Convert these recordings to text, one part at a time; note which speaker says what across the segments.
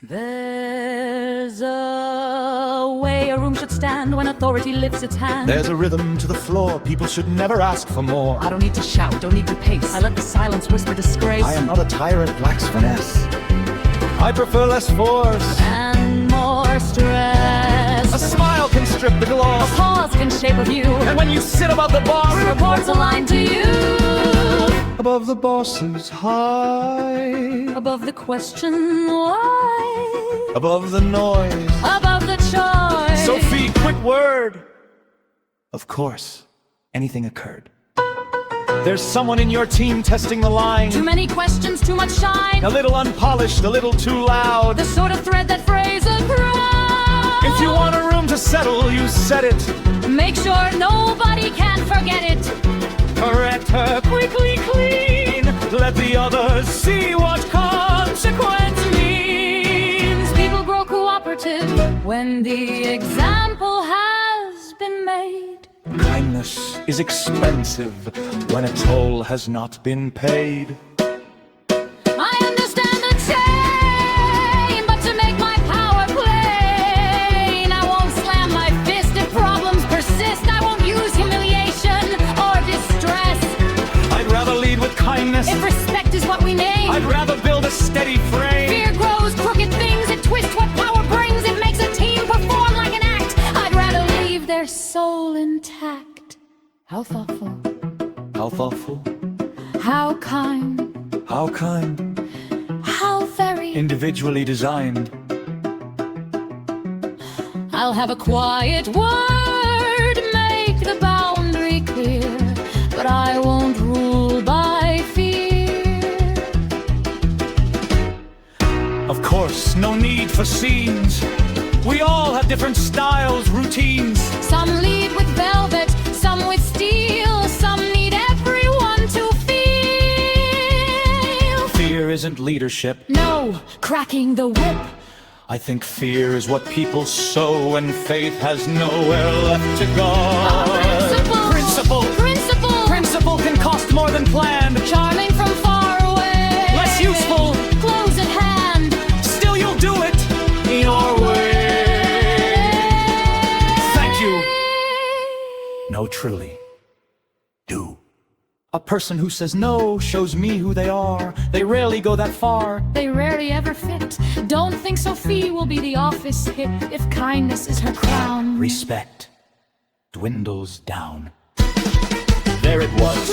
Speaker 1: There's a way a room should stand when authority lifts its hand.
Speaker 2: There's a rhythm to the floor, people should never ask for more.
Speaker 1: I don't need to shout, don't need to pace. I let the silence whisper disgrace.
Speaker 2: I am not a tyrant, lacks finesse. I prefer less force
Speaker 1: and more stress.
Speaker 2: A smile can strip the gloss.
Speaker 1: A pause can shape a view.
Speaker 2: And when you sit above the boss,
Speaker 1: reports aligned to you.
Speaker 2: Above the bosses high,
Speaker 1: above the question why,
Speaker 2: above the noise,
Speaker 1: above the choice.
Speaker 2: Sophie, quick word. Of course, anything occurred. There's someone in your team testing the line.
Speaker 1: Too many questions, too much shine.
Speaker 2: A little unpolished, a little too loud.
Speaker 1: The sort of thread that frays a crowd.
Speaker 2: If you want a room to settle, you set it.
Speaker 1: Make sure nobody can forget it.
Speaker 2: Correct her quickly clean. Let the others see what consequence means.
Speaker 1: People grow cooperative when the example has been made.
Speaker 2: Kindness is expensive when a toll has not been paid.
Speaker 1: I understand the chain, but to make my power plain, I won't slam my fist if problems persist. I won't use humiliation or distress.
Speaker 2: I'd rather lead with kindness.
Speaker 1: If respect is what we name,
Speaker 2: I'd rather build a steady frame.
Speaker 1: Fear grows crooked things, it twists what power brings. It makes a team perform like an act. I'd rather leave their soul intact. How thoughtful.
Speaker 2: How thoughtful.
Speaker 1: How kind.
Speaker 2: How kind.
Speaker 1: How very
Speaker 2: individually designed.
Speaker 1: I'll have a quiet word, make the boundary clear, but I won't rule by fear.
Speaker 2: Of course, no need for scenes. We all have different styles, routines.
Speaker 1: Some lead with velvet, some with steel. Some need everyone to feel.
Speaker 2: Fear isn't leadership.
Speaker 1: No, cracking the whip.
Speaker 2: I think fear is what people sow, and faith has nowhere left to go. Principle can cost more than planned.
Speaker 1: Charming from far away,
Speaker 2: less useful,
Speaker 1: close at hand.
Speaker 2: Still you'll do it your way. Thank you. No, truly, do. A person who says no shows me who they are. They rarely go that far.
Speaker 1: They rarely ever fit. Don't think Sophie will be the office hit if kindness is her crown.
Speaker 2: Respect dwindles down. There it was.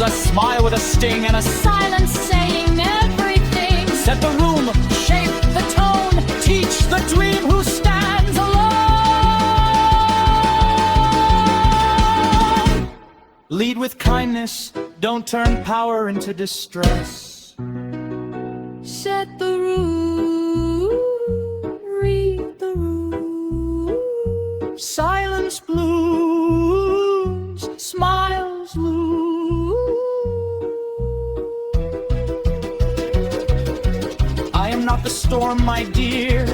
Speaker 2: A smile with a sting and a
Speaker 1: silence saying everything.
Speaker 2: Set the room,
Speaker 1: shape the tone,
Speaker 2: teach the dream who stands alone. Lead with kindness, don't turn power into distress.
Speaker 1: Set the room, read the room.
Speaker 2: Silence blooms, smiles lose. I am not the storm, my dear.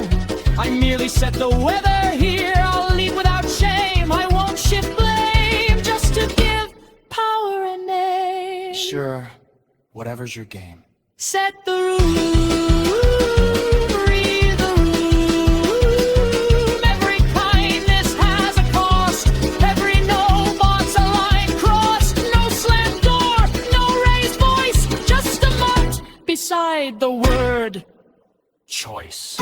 Speaker 2: I merely set the weather here. I'll lead without shame. I won't shift blame just to give power a name. Sure, whatever's your game.
Speaker 1: Set the room, read the room. Every kindness has a cost. Every no box a line crossed. No slammed door, no raised voice. Just a mark beside the word choice.